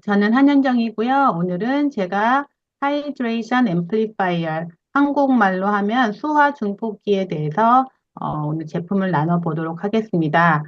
저는 한현정이고요. 오늘은 제가 하이드레이션 앰플리파이어, 한국말로 하면 수화 증폭기에 대해서 오늘 제품을 나눠보도록 하겠습니다.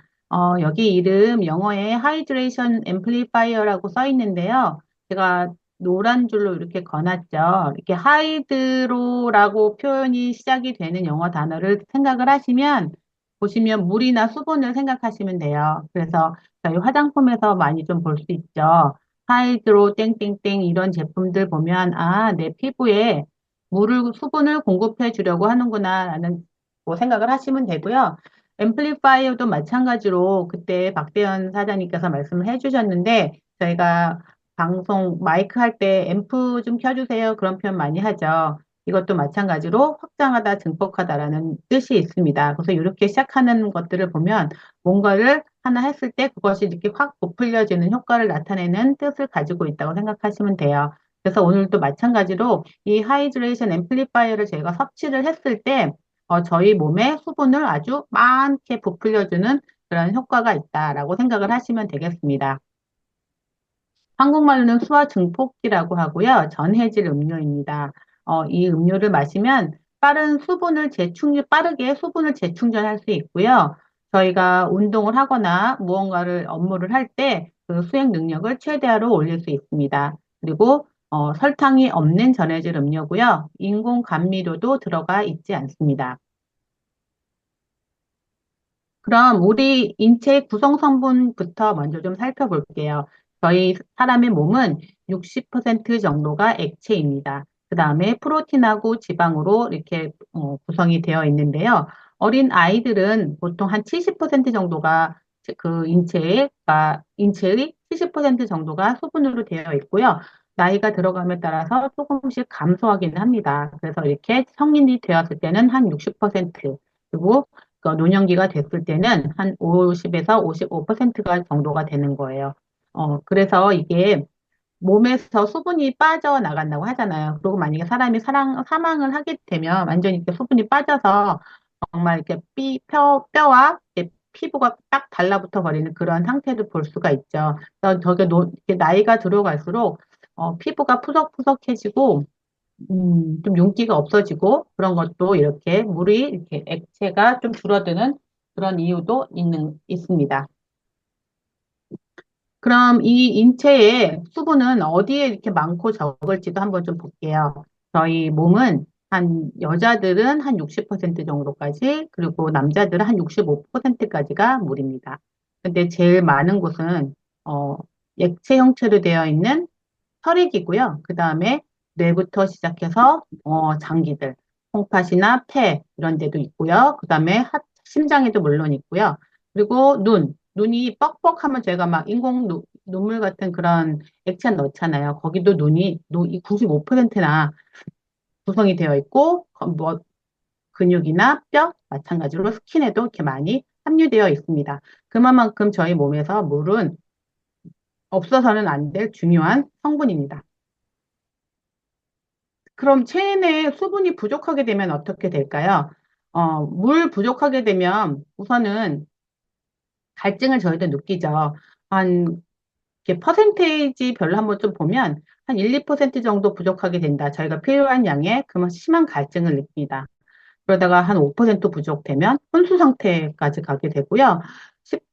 여기 이름 영어에 하이드레이션 앰플리파이어라고 써 있는데요. 제가 노란 줄로 이렇게 거놨죠. 이렇게 하이드로라고 표현이 시작이 되는 영어 단어를 생각을 하시면 보시면 물이나 수분을 생각하시면 돼요. 그래서 저희 화장품에서 많이 좀 볼 수 있죠. 하이드로 땡땡땡 이런 제품들 보면 아, 내 피부에 물을 수분을 공급해 주려고 하는구나라는 뭐 생각을 하시면 되고요. 앰플리파이어도 마찬가지로 그때 박대현 사장님께서 말씀을 해주셨는데 저희가 방송 마이크 할 때 앰프 좀 켜주세요 그런 표현 많이 하죠. 이것도 마찬가지로 확장하다, 증폭하다라는 뜻이 있습니다. 그래서 이렇게 시작하는 것들을 보면 뭔가를 하나 했을 때 그것이 이렇게 확 부풀려지는 효과를 나타내는 뜻을 가지고 있다고 생각하시면 돼요. 그래서 오늘도 마찬가지로 이 하이드레이션 앰플리파이어를 저희가 섭취를 했을 때 저희 몸에 수분을 아주 많게 부풀려주는 그런 효과가 있다라고 생각을 하시면 되겠습니다. 한국말로는 수화 증폭기라고 하고요. 전해질 음료입니다. 이 음료를 마시면 빠르게 수분을 재충전할 수 있고요. 저희가 운동을 하거나 무언가를 업무를 할 때 그 수행 능력을 최대화로 올릴 수 있습니다. 그리고 설탕이 없는 전해질 음료고요. 인공 감미료도 들어가 있지 않습니다. 그럼 우리 인체 구성 성분부터 먼저 좀 살펴볼게요. 저희 사람의 몸은 60% 정도가 액체입니다. 그 다음에 프로틴하고 지방으로 이렇게 구성이 되어 있는데요. 어린 아이들은 보통 한 70% 정도가 인체의 70% 정도가 수분으로 되어 있고요. 나이가 들어감에 따라서 조금씩 감소하기는 합니다. 그래서 이렇게 성인이 되었을 때는 한 60%, 그리고 노년기가 됐을 때는 한 50에서 55%가 정도가 되는 거예요. 그래서 이게 몸에서 수분이 빠져나간다고 하잖아요. 그리고 만약에 사람이 사망을 하게 되면 완전히 이렇게 수분이 빠져서 정말 이렇게 뼈와 이렇게 피부가 딱 달라붙어 버리는 그런 상태를 볼 수가 있죠. 그래서 이렇게 나이가 들어갈수록 피부가 푸석푸석해지고 좀 윤기가 없어지고 그런 것도 이렇게 물이 이렇게 액체가 좀 줄어드는 그런 이유도 있습니다. 그럼 이 인체의 수분은 어디에 이렇게 많고 적을지도 한번 좀 볼게요. 저희 몸은 여자들은 한 60% 정도까지, 그리고 남자들은 한 65%까지가 물입니다. 근데 제일 많은 곳은, 액체 형태로 되어 있는 혈액이고요. 그 다음에 뇌부터 시작해서 장기들, 콩팥이나 폐 이런 데도 있고요. 그 다음에 심장에도 물론 있고요. 그리고 눈이 뻑뻑하면 저희가 막 눈물 같은 그런 액체 넣잖아요. 거기도 이 95%나 구성이 되어 있고 뭐 근육이나 뼈 마찬가지로 스킨에도 이렇게 많이 함유되어 있습니다. 그만큼 저희 몸에서 물은 없어서는 안 될 중요한 성분입니다. 그럼 체내에 수분이 부족하게 되면 어떻게 될까요? 물 부족하게 되면 우선은 갈증을 저희도 느끼죠. 한, 이렇게 퍼센테이지 별로 한번 좀 보면 한 1, 2% 정도 부족하게 된다. 저희가 필요한 양에 그만 심한 갈증을 느낍니다. 그러다가 한 5% 부족되면 혼수 상태까지 가게 되고요.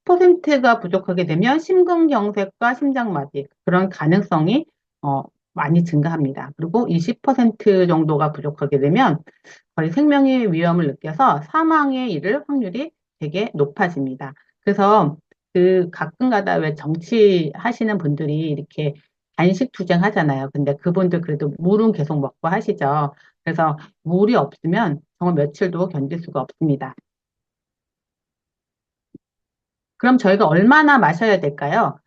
10%가 부족하게 되면 심근경색과 심장마비 그런 가능성이 어, 많이 증가합니다. 그리고 20% 정도가 부족하게 되면 거의 생명의 위험을 느껴서 사망에 이를 확률이 되게 높아집니다. 그래서 그 가끔 가다 왜 정치하시는 분들이 이렇게 단식 투쟁 하잖아요. 근데 그분들 그래도 물은 계속 먹고 하시죠. 그래서 물이 없으면 정말 며칠도 견딜 수가 없습니다. 그럼 저희가 얼마나 마셔야 될까요?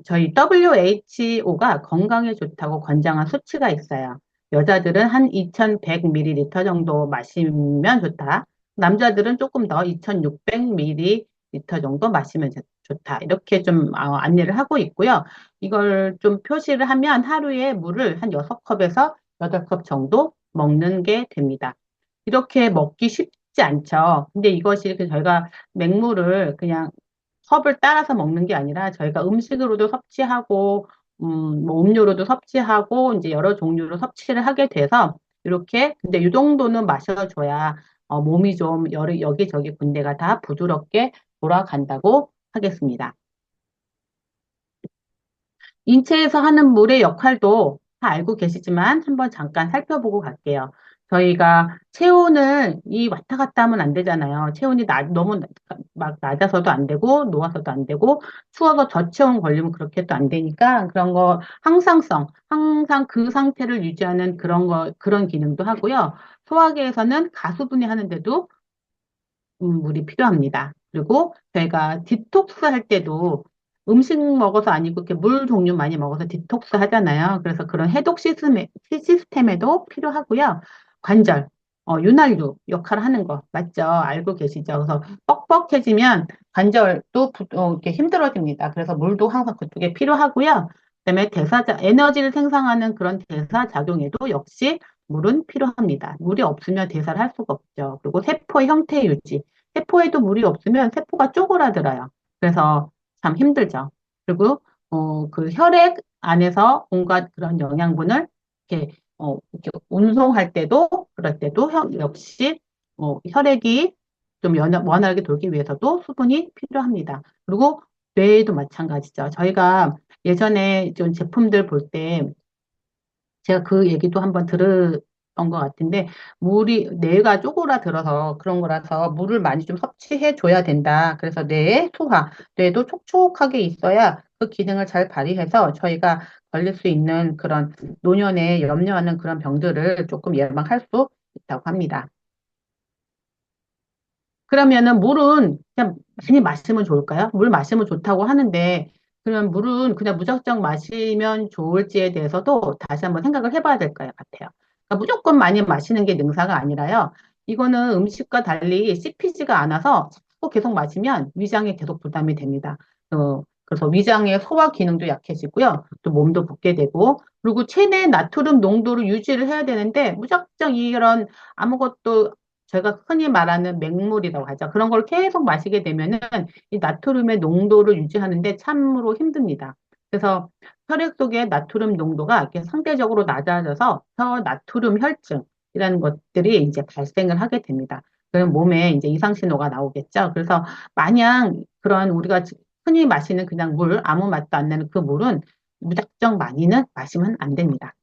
저희 WHO가 건강에 좋다고 권장한 수치가 있어요. 여자들은 한 2100ml 정도 마시면 좋다. 남자들은 조금 더 2600ml 정도 마시면 좋다. 이렇게 좀 안내를 하고 있고요. 이걸 좀 표시를 하면 하루에 물을 한 6컵에서 8컵 정도 먹는 게 됩니다. 이렇게 먹기 쉽지 않죠. 근데 이것이 저희가 맹물을 그냥 컵을 따라서 먹는 게 아니라 저희가 음식으로도 섭취하고, 뭐 음료로도 섭취하고, 이제 여러 종류로 섭취를 하게 돼서 이렇게, 근데 이 정도는 마셔줘야 몸이 좀 여기저기 군데가 다 부드럽게 돌아간다고 하겠습니다. 인체에서 하는 물의 역할도 다 알고 계시지만 한번 잠깐 살펴보고 갈게요. 저희가 체온을 이 왔다 갔다 하면 안 되잖아요. 체온이 너무 막 낮아서도 안 되고 놓아서도 안 되고 추워서 저체온 걸리면 그렇게 또 안 되니까 그런 거 항상성, 항상 그 상태를 유지하는 그런 거 그런 기능도 하고요. 소화기에서는 가수분해 하는데도 물이 필요합니다. 그리고 저희가 디톡스 할 때도 음식 먹어서 아니고 이렇게 물 종류 많이 먹어서 디톡스 하잖아요. 그래서 그런 해독 시스템에도 필요하고요. 관절, 윤활유 역할을 하는 거 맞죠? 알고 계시죠? 그래서 뻑뻑해지면 관절도 이렇게 힘들어집니다. 그래서 물도 항상 그쪽에 필요하고요. 그다음에 에너지를 생성하는 그런 대사작용에도 역시 물은 필요합니다. 물이 없으면 대사를 할 수가 없죠. 그리고 세포의 형태 유지. 세포에도 물이 없으면 세포가 쪼그라들어요. 그래서 참 힘들죠. 그리고 그 혈액 안에서 온갖 그런 영양분을 이렇게 운송할 때도 그럴 때도 역시 혈액이 좀 원활하게 돌기 위해서도 수분이 필요합니다. 그리고 뇌에도 마찬가지죠. 저희가 예전에 좀 제품들 볼때 제가 그 얘기도 한번 들었던 것 같은데, 뇌가 쪼그라들어서 그런 거라서 물을 많이 좀 섭취해 줘야 된다. 그래서 뇌도 촉촉하게 있어야 그 기능을 잘 발휘해서 저희가 걸릴 수 있는 그런 노년에 염려하는 그런 병들을 조금 예방할 수 있다고 합니다. 그러면은 물은 그냥 많이 마시면 좋을까요? 물 마시면 좋다고 하는데, 그러면 물은 그냥 무작정 마시면 좋을지에 대해서도 다시 한번 생각을 해봐야 될 것 같아요. 그러니까 무조건 많이 마시는 게 능사가 아니라요. 이거는 음식과 달리 씹히지가 않아서 자꾸 계속 마시면 위장에 계속 부담이 됩니다. 그래서 위장의 소화 기능도 약해지고요. 또 몸도 붓게 되고, 그리고 체내 나트륨 농도를 유지를 해야 되는데, 무작정 이런 아무것도 저희가 흔히 말하는 맹물이라고 하죠. 그런 걸 계속 마시게 되면은 이 나트륨의 농도를 유지하는데 참으로 힘듭니다. 그래서 혈액 속의 나트륨 농도가 이렇게 상대적으로 낮아져서 나트륨 혈증이라는 것들이 이제 발생을 하게 됩니다. 그럼 몸에 이제 이상 신호가 나오겠죠. 그래서 마냥 그런 우리가 흔히 마시는 그냥 물, 아무 맛도 안 나는 그 물은 무작정 많이는 마시면 안 됩니다.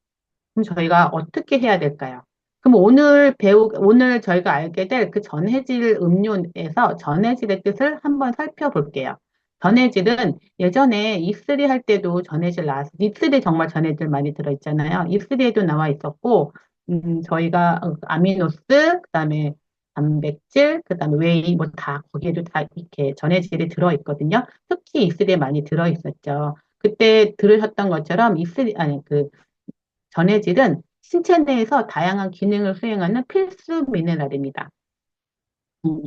그럼 저희가 어떻게 해야 될까요? 그럼 오늘 저희가 알게 될 그 전해질 음료에서 전해질의 뜻을 한번 살펴볼게요. 전해질은 예전에 입쓰리 할 때도 전해질 나왔어요. 입쓰리 정말 전해질 많이 들어있잖아요. 입쓰리에도 나와 있었고, 저희가 아미노스, 그다음에 단백질, 그다음에 웨이, 뭐 다, 거기에도 다 이렇게 전해질이 들어있거든요. 특히 입쓰리에 많이 들어있었죠. 그때 들으셨던 것처럼 아니, 전해질은 신체 내에서 다양한 기능을 수행하는 필수 미네랄입니다.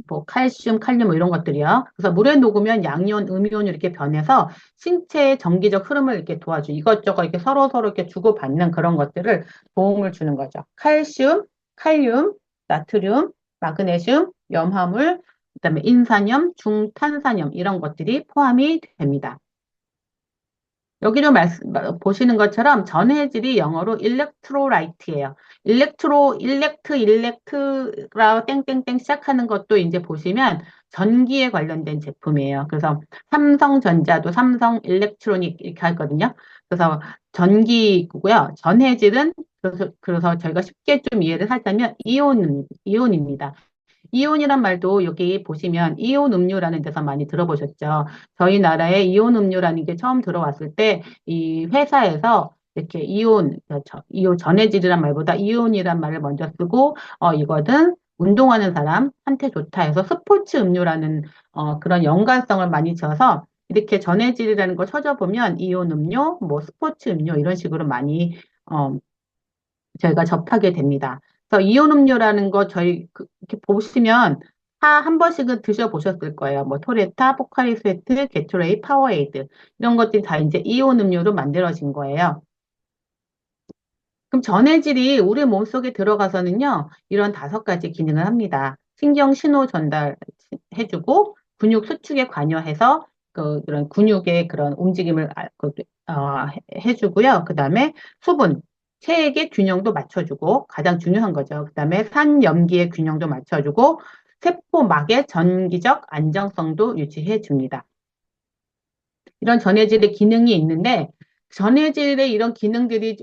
뭐 칼슘, 칼륨 뭐 이런 것들이요. 그래서 물에 녹으면 양이온, 음이온이 이렇게 변해서 신체의 정기적 흐름을 이렇게 도와줘. 이것저것 이렇게 서로 이렇게 주고받는 그런 것들을 도움을 주는 거죠. 칼슘, 칼륨, 나트륨, 마그네슘, 염화물, 그다음에 인산염, 중탄산염 이런 것들이 포함이 됩니다. 여기로 보시는 것처럼 전해질이 영어로 일렉트로라이트예요. 일렉트라 땡땡땡 시작하는 것도 이제 보시면 전기에 관련된 제품이에요. 그래서 삼성전자도 삼성 일렉트로닉 이렇게 하거든요. 그래서 전기고요. 전해질은 그래서 저희가 쉽게 좀 이해를 하자면 이온입니다. 이온이란 말도 여기 보시면 이온 음료라는 데서 많이 들어보셨죠. 저희 나라에 이온 음료라는 게 처음 들어왔을 때 이 회사에서 이렇게 이온 전해질이란 말보다 이온이란 말을 먼저 쓰고 이거는 운동하는 사람한테 좋다 해서 스포츠 음료라는 그런 연관성을 많이 줘서 이렇게 전해질이라는 걸 찾아보면 이온 음료, 뭐 스포츠 음료 이런 식으로 많이 어, 저희가 접하게 됩니다. 그래서 이온 음료라는 거 이렇게 보시면 한 번씩은 드셔보셨을 거예요. 뭐 토레타, 포카리 스웨트, 게토레이, 파워에이드 이런 것들이 다 이제 이온 음료로 만들어진 거예요. 그럼 전해질이 우리 몸속에 들어가서는요, 이런 5가지 기능을 합니다. 신경 신호 전달해주고, 근육 수축에 관여해서 그런 근육의 그런 움직임을 해주고요. 그 다음에 수분, 체액의 균형도 맞춰주고 가장 중요한 거죠. 그 다음에 산염기의 균형도 맞춰주고 세포막의 전기적 안정성도 유지해 줍니다. 이런 전해질의 기능이 있는데 전해질의 이런 기능들이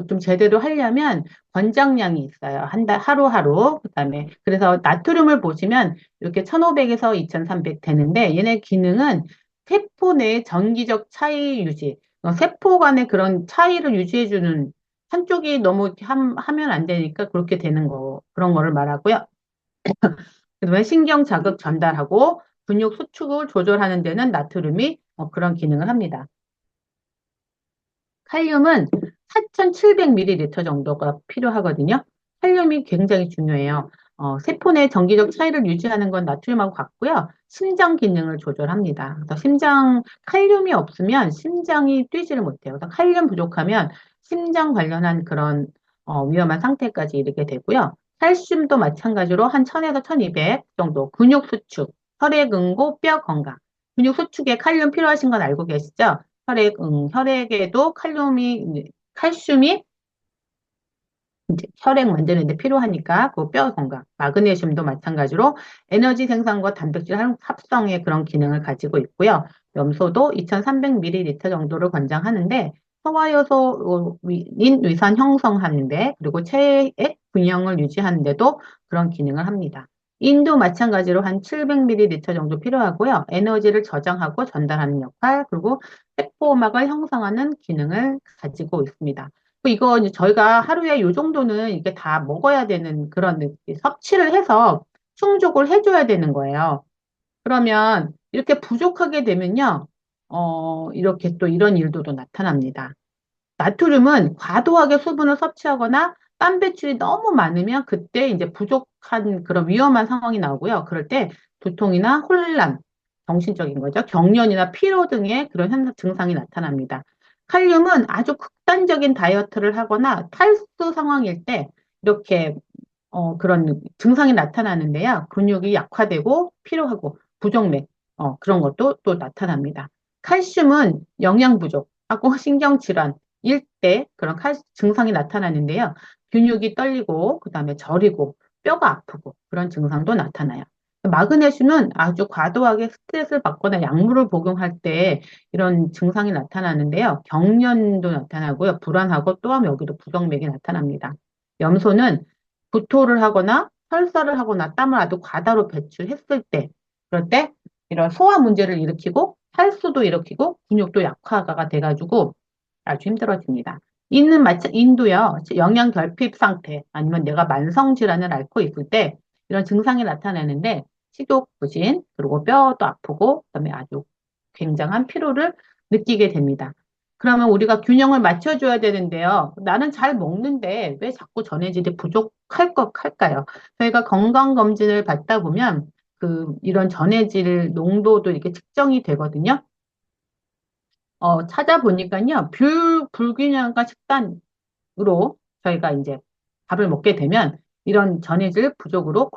좀 제대로 하려면 권장량이 있어요. 한 달, 하루하루. 그다음에 그래서 나트륨을 보시면 이렇게 1500에서 2300 되는데 얘네 기능은 세포 내 전기적 차이 유지, 세포 간의 그런 차이를 유지해주는 한쪽이 너무 하면 안 되니까 그렇게 되는 거, 그런 거를 말하고요. 그다음에 신경 자극 전달하고 근육 수축을 조절하는 데는 나트륨이 그런 기능을 합니다. 칼륨은 4,700ml 정도가 필요하거든요. 칼륨이 굉장히 중요해요. 세포 내 전기적 차이를 유지하는 건 나트륨하고 같고요. 심장 기능을 조절합니다. 그래서 칼륨이 없으면 심장이 뛰지를 못해요. 그래서 칼륨 부족하면 심장 관련한 그런 위험한 상태까지 이르게 되고요. 칼슘도 마찬가지로 한 1000에서 1200 정도 근육 수축, 혈액 응고, 뼈 건강. 근육 수축에 칼륨 필요하신 건 알고 계시죠? 혈액에도 칼슘이 이제 혈액 만드는 데 필요하니까 그 뼈 건강, 마그네슘도 마찬가지로 에너지 생산과 단백질 합성의 그런 기능을 가지고 있고요. 염소도 2300ml 정도를 권장하는데 소화효소인 위산 형성하는데 그리고 체액 균형을 유지하는데도 그런 기능을 합니다. 인도 마찬가지로 한 700ml 정도 필요하고요. 에너지를 저장하고 전달하는 역할, 그리고 세포막을 형성하는 기능을 가지고 있습니다. 이거 이제 저희가 하루에 요 정도는 이게 다 먹어야 되는 그런 섭취를 해서 충족을 해줘야 되는 거예요. 그러면 이렇게 부족하게 되면요, 이렇게 또 이런 일도 나타납니다. 나트륨은 과도하게 수분을 섭취하거나 땀 배출이 너무 많으면 그때 이제 부족한 그런 위험한 상황이 나오고요. 그럴 때 두통이나 혼란, 정신적인 거죠. 경련이나 피로 등의 그런 증상이 나타납니다. 칼륨은 아주 극단적인 다이어트를 하거나 탈수 상황일 때 이렇게 그런 증상이 나타나는데요. 근육이 약화되고 피로하고 부정맥 그런 것도 또 나타납니다. 칼슘은 영양 부족하고 신경질환, 일대 그런 증상이 나타나는데요. 근육이 떨리고 그다음에 저리고 뼈가 아프고 그런 증상도 나타나요. 마그네슘은 아주 과도하게 스트레스를 받거나 약물을 복용할 때 이런 증상이 나타나는데요. 경련도 나타나고요. 불안하고 또한 여기도 부정맥이 나타납니다. 염소는 구토를 하거나 설사를 하거나 땀을 아주 과다로 배출했을 때, 그럴 때 이런 소화 문제를 일으키고 탈수도 일으키고 근육도 약화가 돼가지고 아주 힘들어집니다. 인도요, 영양 결핍 상태 아니면 내가 만성 질환을 앓고 있을 때 이런 증상이 나타나는데 식욕 부진, 그리고 뼈도 아프고 그다음에 아주 굉장한 피로를 느끼게 됩니다. 그러면 우리가 균형을 맞춰줘야 되는데요. 나는 잘 먹는데 왜 자꾸 전해질이 할까요? 저희가 건강검진을 받다 보면 이런 전해질 농도도 이렇게 측정이 되거든요. 찾아보니까요, 불균형한 식단으로 저희가 이제 밥을 먹게 되면 이런 전해질 부족으로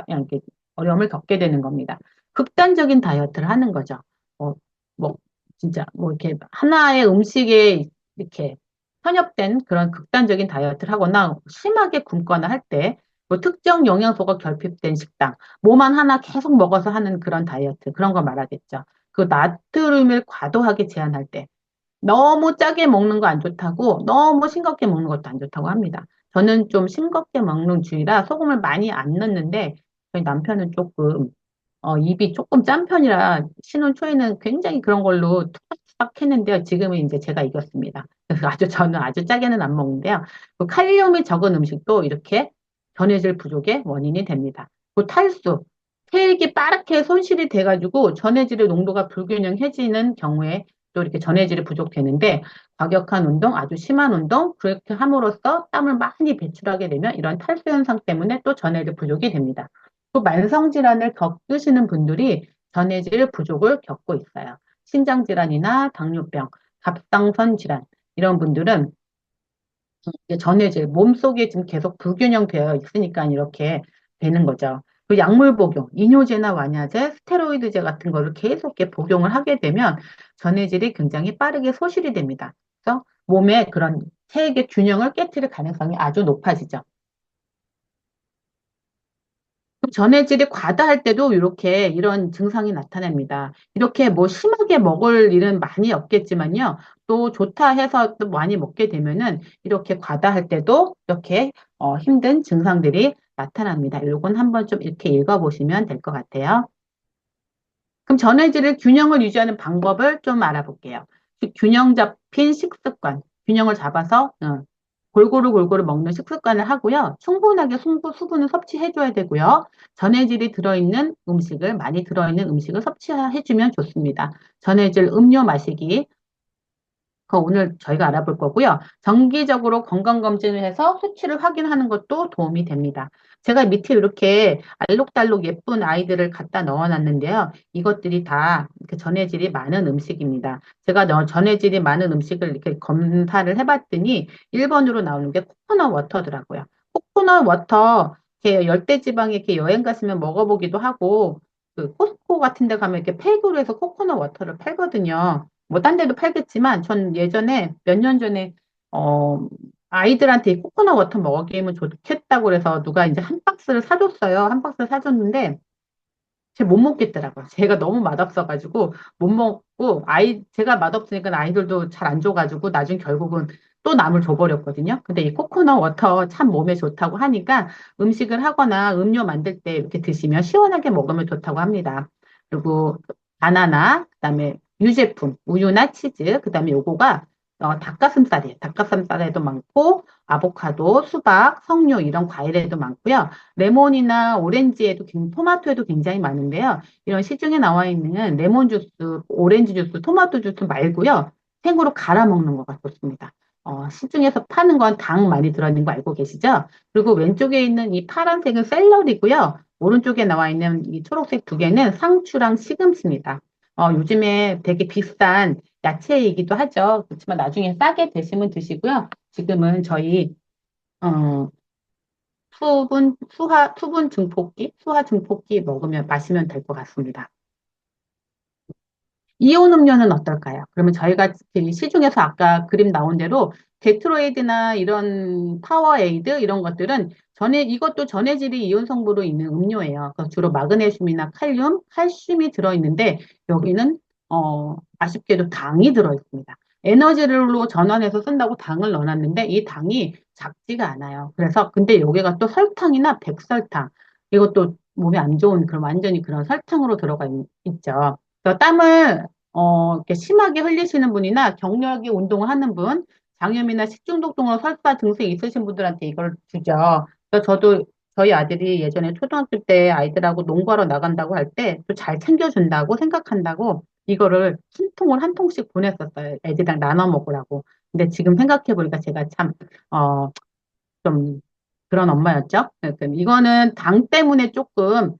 이렇게 어려움을 겪게 되는 겁니다. 극단적인 다이어트를 하는 거죠. 어, 뭐, 진짜, 뭐, 이렇게 하나의 음식에 이렇게 편협된 그런 극단적인 다이어트를 하거나 심하게 굶거나 할 때, 뭐 특정 영양소가 결핍된 식당, 뭐만 하나 계속 먹어서 하는 그런 다이어트, 그런 거 말하겠죠. 그 나트륨을 과도하게 제한할 때, 너무 짜게 먹는 거 안 좋다고, 너무 싱겁게 먹는 것도 안 좋다고 합니다. 저는 좀 싱겁게 먹는 주의라 소금을 많이 안 넣는데, 저희 남편은 조금, 입이 조금 짠 편이라 신혼 초에는 굉장히 그런 걸로 툭닥툭닥 했는데요. 지금은 이제 제가 이겼습니다. 그래서 저는 아주 짜게는 안 먹는데요. 그 칼륨이 적은 음식도 이렇게 전해질 부족의 원인이 됩니다. 그 탈수, 체액이 빠르게 손실이 돼가지고 전해질의 농도가 불균형해지는 경우에 또 이렇게 전해질이 부족되는데 과격한 운동, 아주 심한 운동, 그렇게 함으로써 땀을 많이 배출하게 되면 이런 탈수 현상 때문에 또 전해질 부족이 됩니다. 또 만성 질환을 겪으시는 분들이 전해질 부족을 겪고 있어요. 신장 질환이나 당뇨병, 갑상선 질환 이런 분들은 이제 전해질 몸속에 지금 계속 불균형되어 있으니까 이렇게 되는 거죠. 그 약물 복용, 이뇨제나 완화제, 스테로이드제 같은 거를 계속 이렇게 복용을 하게 되면 전해질이 굉장히 빠르게 소실이 됩니다. 그래서 몸에 그런 체액의 균형을 깨트릴 가능성이 아주 높아지죠. 그럼 전해질이 과다할 때도 이렇게 이런 증상이 나타납니다. 이렇게 뭐 심하게 먹을 일은 많이 없겠지만요. 또 좋다 해서 또 많이 먹게 되면은 이렇게 과다할 때도 이렇게 힘든 증상들이 나타납니다. 이건 한번 좀 이렇게 읽어보시면 될 것 같아요. 그럼 전해질을 균형을 유지하는 방법을 좀 알아볼게요. 균형 잡힌 식습관, 균형을 잡아서 골고루 골고루 먹는 식습관을 하고요. 충분하게 수분을 섭취해줘야 되고요. 전해질이 들어있는 음식을 많이 들어있는 음식을 섭취해주면 좋습니다. 전해질 음료 마시기, 그거 오늘 저희가 알아볼 거고요. 정기적으로 건강검진을 해서 수치를 확인하는 것도 도움이 됩니다. 제가 밑에 이렇게 알록달록 예쁜 아이들을 갖다 넣어놨는데요. 이것들이 다 이렇게 전해질이 많은 음식입니다. 제가 전해질이 많은 음식을 이렇게 검사를 해봤더니 1번으로 나오는 게 코코넛 워터더라고요. 코코넛 워터, 이렇게 열대지방에 이렇게 여행 갔으면 먹어보기도 하고, 그 코스코 같은 데 가면 이렇게 팩으로 해서 코코넛 워터를 팔거든요. 뭐, 딴 데도 팔겠지만, 전 예전에, 몇 년 전에, 어, 아이들한테 이 코코넛 워터 먹이면 좋겠다고 그래서 누가 이제 한 박스를 사줬어요. 한 박스를 사줬는데, 제가 못 먹겠더라고요. 제가 너무 맛없어가지고, 못 먹고, 제가 맛없으니까 아이들도 잘 안 줘가지고, 나중 결국은 또 남을 줘버렸거든요. 근데 이 코코넛 워터 참 몸에 좋다고 하니까 음식을 하거나 음료 만들 때 이렇게 드시면 시원하게 먹으면 좋다고 합니다. 그리고 바나나, 그다음에 유제품, 우유나 치즈, 그다음에 요거가 닭가슴살이에요. 닭가슴살에도 많고, 아보카도, 수박, 석류 이런 과일에도 많고요. 레몬이나 오렌지에도, 토마토에도 굉장히 많은데요. 이런 시중에 나와 있는 레몬 주스, 오렌지 주스, 토마토 주스 말고요. 생으로 갈아 먹는 거가 좋습니다. 시중에서 파는 건 당 많이 들어있는 거 알고 계시죠? 그리고 왼쪽에 있는 이 파란색은 샐러리고요. 오른쪽에 나와 있는 이 초록색 두 개는 상추랑 시금치입니다. 요즘에 되게 비싼 야채이기도 하죠. 그렇지만 나중에 싸게 드시면 드시고요. 지금은 저희 어, 수화 증폭기 먹으면, 마시면 될 것 같습니다. 이온 음료는 어떨까요? 그러면 저희가 그 시중에서 아까 그림 나온 대로 게트로에이드나 이런 파워에이드 이런 것들은 이것도 전해질이 이온 성분으로 있는 음료예요. 그래서 주로 마그네슘이나 칼슘이 들어있는데 여기는 아쉽게도 당이 들어있습니다. 에너지로 전환해서 쓴다고 당을 넣어놨는데 이 당이 작지가 않아요. 그래서 근데 여기가 또 설탕이나 백설탕 이것도 몸에 안 좋은 그런 완전히 그런 설탕으로 들어가 있죠. 그래서 땀을 이렇게 심하게 흘리시는 분이나 격렬하게 운동을 하는 분, 장염이나 식중독 등으로 설사 증세이 있으신 분들한테 이걸 주죠. 그래서 저희 아들이 예전에 초등학교 때 아이들하고 농구하러 나간다고 할 때 또 잘 챙겨준다고 생각한다고 이거를 한 통을 한 통씩 보냈었어요. 애들이랑 나눠 먹으라고. 근데 지금 생각해 보니까 제가 참, 좀 그런 엄마였죠. 그러니까 이거는 당 때문에 조금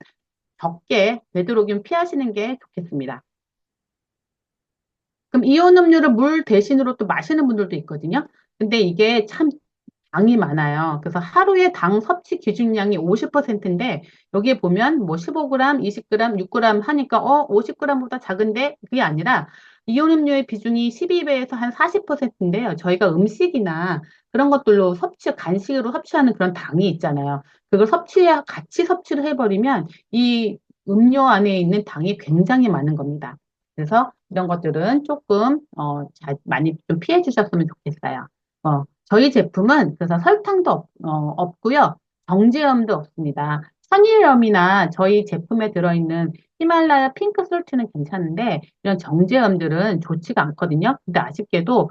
적게 되도록이면 피하시는 게 좋겠습니다. 그럼 이온 음료를 물 대신으로 또 마시는 분들도 있거든요. 근데 이게 참 당이 많아요. 그래서 하루에 당 섭취 기준량이 50%인데 여기에 보면 뭐 15g, 20g, 6g 하니까 50g보다 작은데 그게 아니라 이온 음료의 비중이 12배에서 한 40%인데요. 저희가 음식이나 그런 것들로 간식으로 섭취하는 그런 당이 있잖아요. 그걸 같이 섭취를 해버리면 이 음료 안에 있는 당이 굉장히 많은 겁니다. 그래서 이런 것들은 조금 많이 좀 피해 주셨으면 좋겠어요. 저희 제품은 그래서 설탕도 없고요. 정제염도 없습니다. 천일염이나 저희 제품에 들어있는 히말라야 핑크 솔트는 괜찮은데 이런 정제염들은 좋지가 않거든요. 근데 아쉽게도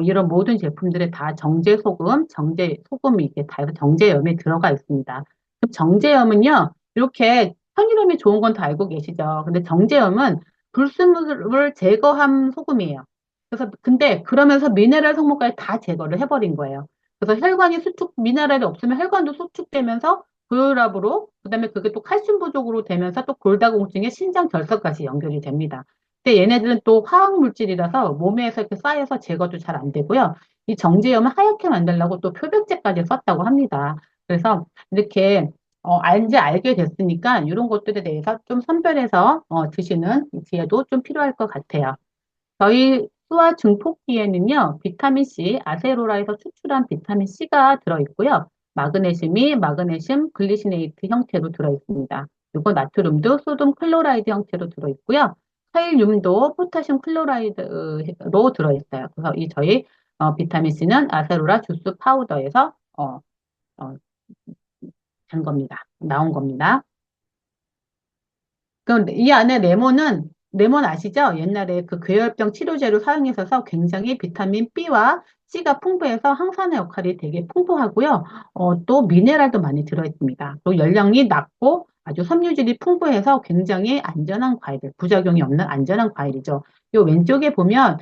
이런 모든 제품들에 다 정제소금이 이렇게 다 정제염이 들어가 있습니다. 그 정제염은요. 이렇게 천일염이 좋은 건 다 알고 계시죠. 근데 정제염은 불순물을 제거한 소금이에요. 그래서 근데 그러면서 미네랄 성분까지 다 제거를 해버린 거예요. 그래서 미네랄이 없으면 혈관도 수축되면서 고혈압으로, 그다음에 그게 또 칼슘 부족으로 되면서 또 골다공증에 신장 결석까지 연결이 됩니다. 근데 얘네들은 또 화학 물질이라서 몸에서 이렇게 쌓여서 제거도 잘 안 되고요. 이 정제염을 하얗게 만들려고 또 표백제까지 썼다고 합니다. 그래서 이렇게 이제 알게 됐으니까 이런 것들에 대해서 좀 선별해서 드시는 지혜도 좀 필요할 것 같아요. 저희 수화 증폭기에는요, 비타민 C, 아세로라에서 추출한 비타민 C가 들어있고요. 마그네슘이 마그네슘 글리시네이트 형태로 들어있습니다. 그리고 나트륨도 소듐 클로라이드 형태로 들어있고요. 칼륨도 포타슘 클로라이드로 들어있어요. 그래서 이 저희 비타민 C는 아세로라 주스 파우더에서 어, 된 겁니다. 나온 겁니다. 그럼 이 안에 레몬 아시죠? 옛날에 그 괴혈병 치료제로 사용해서 굉장히 비타민 B와 C가 풍부해서 항산화 역할이 되게 풍부하고요. 또 미네랄도 많이 들어있습니다. 또 열량이 낮고 아주 섬유질이 풍부해서 굉장히 안전한 과일, 부작용이 없는 안전한 과일이죠. 요 왼쪽에 보면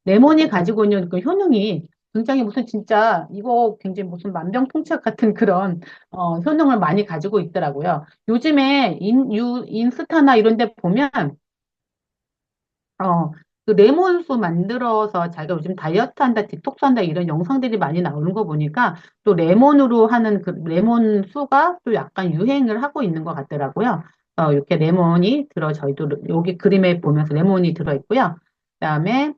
레몬이 가지고 있는 그 효능이 굉장히 무슨 진짜 이거 굉장히 무슨 만병통치약 같은 그런 효능을 많이 가지고 있더라고요. 요즘에 인스타나 이런 데 보면, 어, 그 레몬수 만들어서 자기가 요즘 다이어트 한다, 디톡스 한다 이런 영상들이 많이 나오는 거 보니까 또 레몬으로 하는 그 레몬수가 또 약간 유행을 하고 있는 것 같더라고요. 이렇게 레몬이 저희도 여기 그림에 보면서 레몬이 들어있고요. 그다음에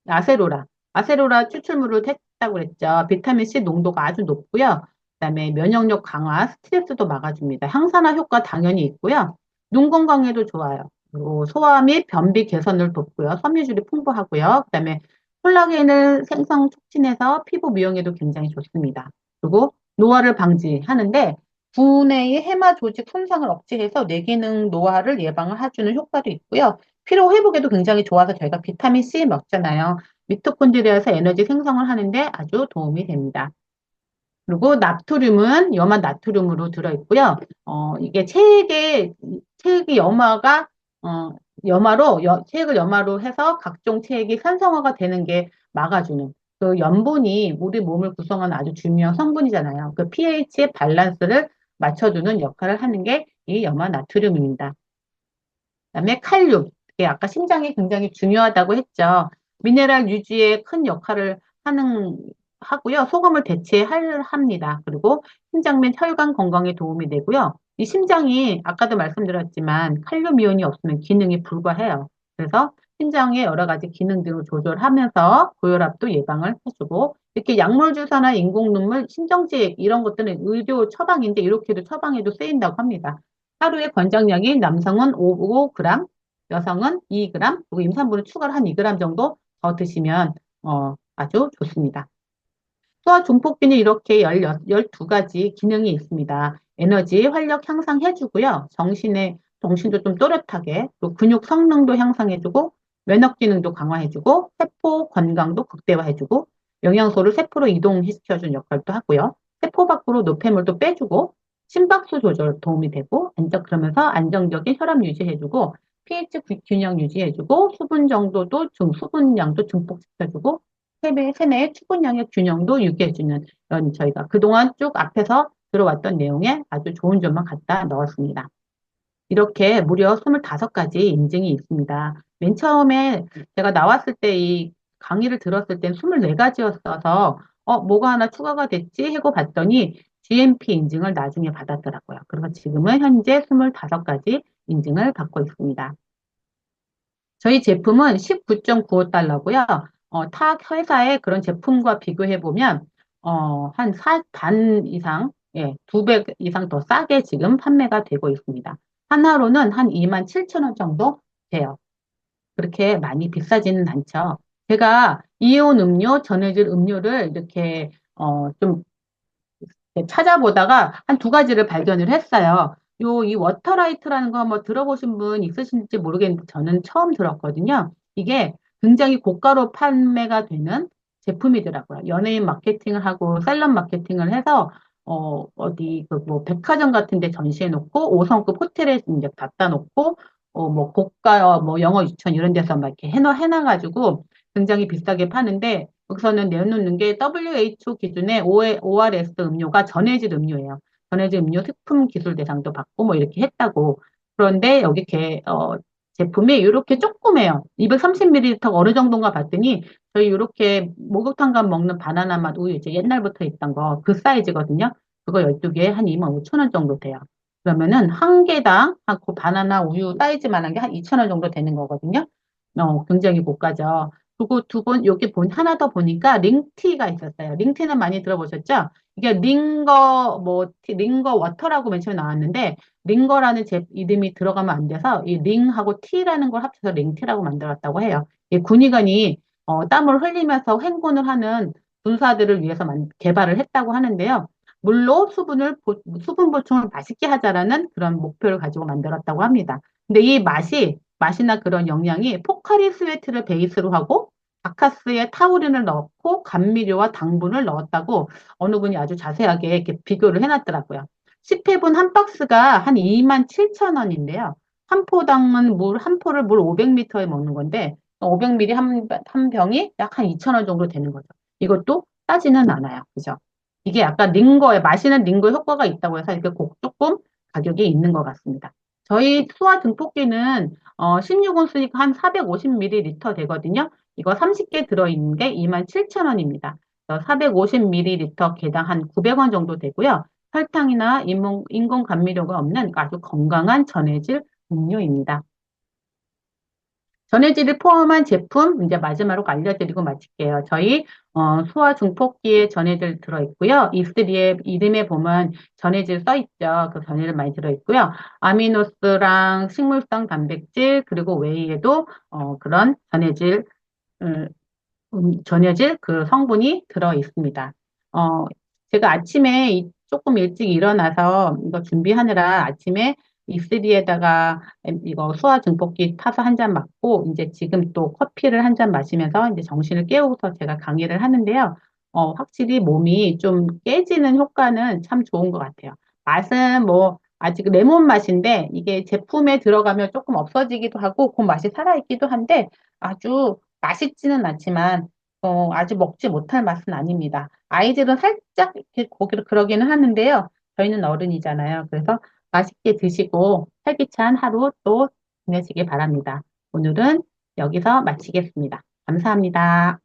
아세로라. 아세로라 추출물을 했다고 그랬죠. 비타민 C 농도가 아주 높고요. 그다음에 면역력 강화, 스트레스도 막아줍니다. 항산화 효과 당연히 있고요. 눈 건강에도 좋아요. 그리고 소화 및 변비 개선을 돕고요. 섬유질이 풍부하고요. 그다음에 콜라겐을 생성 촉진해서 피부 미용에도 굉장히 좋습니다. 그리고 노화를 방지하는데 두뇌의 해마 조직 손상을 억제해서 뇌기능 노화를 예방을 해주는 효과도 있고요. 피로 회복에도 굉장히 좋아서 저희가 비타민 C 먹잖아요. 미토콘드리아에서 에너지 생성을 하는데 아주 도움이 됩니다. 그리고 나트륨은 염화 나트륨으로 들어있고요. 이게 체액의 염화가, 어, 체액을 염화로 해서 각종 체액이 산성화가 되는 게 막아주는 그 염분이 우리 몸을 구성하는 아주 중요한 성분이잖아요. 그 pH의 밸런스를 맞춰주는 역할을 하는 게 이 염화 나트륨입니다. 그다음에 칼륨. 이게 아까 심장이 굉장히 중요하다고 했죠. 미네랄 유지에 큰 역할을 하는 하고요. 소금을 합니다. 그리고 심장 및 혈관 건강에 도움이 되고요. 이 심장이 아까도 말씀드렸지만 칼륨 이온이 없으면 기능이 불과해요. 그래서 심장의 여러 가지 기능들을 조절하면서 고혈압도 예방을 해주고 이렇게 약물 주사나 인공 눈물, 심정지 이런 것들은 의료 처방인데 이렇게도 처방에도 쓰인다고 합니다. 하루의 권장량이 남성은 5g, 여성은 2g, 그리고 임산부는 추가로 한 2g 정도 더 드시면 아주 좋습니다. 소화 중폭균이 이렇게 12가지 기능이 있습니다. 에너지, 활력 향상해주고요. 정신도 좀 또렷하게, 또 근육 성능도 향상해주고, 면역 기능도 강화해주고, 세포 건강도 극대화해주고, 영양소를 세포로 이동시켜주는 역할도 하고요. 세포 밖으로 노폐물도 빼주고, 심박수 조절 도움이 되고, 그러면서 안정적인 혈압 유지해주고, pH 균형 유지해주고, 수분량도 증폭시켜주고, 세뇌의 추분량의 균형도 유지해주는 이런 저희가 그동안 쭉 앞에서 들어왔던 내용에 아주 좋은 점만 갖다 넣었습니다. 이렇게 무려 25가지 인증이 있습니다. 맨 처음에 제가 나왔을 때 이 강의를 들었을 땐 24가지였어서 뭐가 하나 추가가 됐지 하고 봤더니 GMP 인증을 나중에 받았더라고요. 그래서 지금은 현재 25가지 인증을 받고 있습니다. 저희 제품은 19.95달러고요. 타 회사의 그런 제품과 비교해 보면 한 반 이상, 예, 2배 이상 더 싸게 지금 판매가 되고 있습니다. 하나로는 한 2만 7천 원 정도 돼요. 그렇게 많이 비싸지는 않죠. 제가 이온 음료, 전해질 음료를 이렇게 좀 찾아보다가 한 2가지를 발견을 했어요. 이 워터라이트라는 거 한번 들어보신 분 있으신지 모르겠는데 저는 처음 들었거든요. 이게 굉장히 고가로 판매가 되는 제품이더라고요. 연예인 마케팅을 하고 셀럽 마케팅을 해서 어디 그 뭐 백화점 같은 데 전시해 놓고 5성급 호텔에 이제 갖다 놓고 뭐 고가 뭐 영어 유치원 이런 데서 막 이렇게 해놔가지고 굉장히 비싸게 파는데 여기서는 내놓는 게 WHO 기준의 ORS 음료가 전해질 음료예요. 전해질 음료 식품 기술 대상도 받고 뭐 이렇게 했다고. 그런데 여기 제품이 이렇게 조그매요. 230ml 어느 정도인가 봤더니 저희 이렇게 목욕탕 가면 먹는 바나나 맛 우유 이제 옛날부터 있던 거 그 사이즈거든요. 그거 12개에 한 2만 5천 원 정도 돼요. 그러면은 한 개당 그 바나나 우유 사이즈만한 게 한 2천 원 정도 되는 거거든요. 굉장히 고가죠. 그리고 두 번, 여기 하나 더 보니까 링티가 있었어요. 링티는 많이 들어보셨죠? 이게 링거 워터라고 맨 처음에 나왔는데, 링거라는 제 이름이 들어가면 안 돼서, 이 링하고 티라는 걸 합쳐서 링티라고 만들었다고 해요. 이 군의관이 땀을 흘리면서 횡군을 하는 군사들을 위해서 개발을 했다고 하는데요. 물로 수분 보충을 맛있게 하자라는 그런 목표를 가지고 만들었다고 합니다. 근데 이 맛이나 그런 영양이 포카리 스웨트를 베이스로 하고 바카스에 타우린을 넣고 감미료와 당분을 넣었다고 어느 분이 아주 자세하게 이렇게 비교를 해놨더라고요. 10회분 한 박스가 한 2만 7천 원인데요. 한 포당은 한 포를 물 500ml에 먹는 건데 500ml 한 병이 약 한 2천 원 정도 되는 거죠. 이것도 싸지는 않아요. 그죠? 이게 약간 마시는 링거 효과가 있다고 해서 이렇게 조금 가격이 있는 것 같습니다. 저희 수화 증폭기는 16온수니까 한 450ml 되거든요. 이거 30개 들어있는 게 2만 7천 원입니다. 450ml 개당 한 900원 정도 되고요. 설탕이나 인공 감미료가 없는 아주 건강한 전해질 음료입니다. 전해질을 포함한 제품 이제 마지막으로 알려드리고 마칠게요. 저희 소화 증폭기에 전해질 들어있고요. 이스리의 이름에 보면 전해질 써있죠. 그 전해질 많이 들어있고요. 아미노스랑 식물성 단백질 그리고 웨이에도 그런 음, 전해질 그 성분이 들어 있습니다. 어, 제가 아침에 조금 일찍 일어나서 이거 준비하느라 아침에 이슬리에다가 이거 수화 증폭기 타서 한 잔 맞고 이제 지금 또 커피를 한 잔 마시면서 이제 정신을 깨우고서 제가 강의를 하는데요. 확실히 몸이 좀 깨지는 효과는 참 좋은 것 같아요. 맛은 뭐 아직 레몬 맛인데 이게 제품에 들어가면 조금 없어지기도 하고 그 맛이 살아있기도 한데 아주 맛있지는 않지만 아직 먹지 못할 맛은 아닙니다. 아이들은 살짝 이렇게 고기를 그러기는 하는데요. 저희는 어른이잖아요. 그래서 맛있게 드시고 활기찬 하루 또 보내시길 바랍니다. 오늘은 여기서 마치겠습니다. 감사합니다.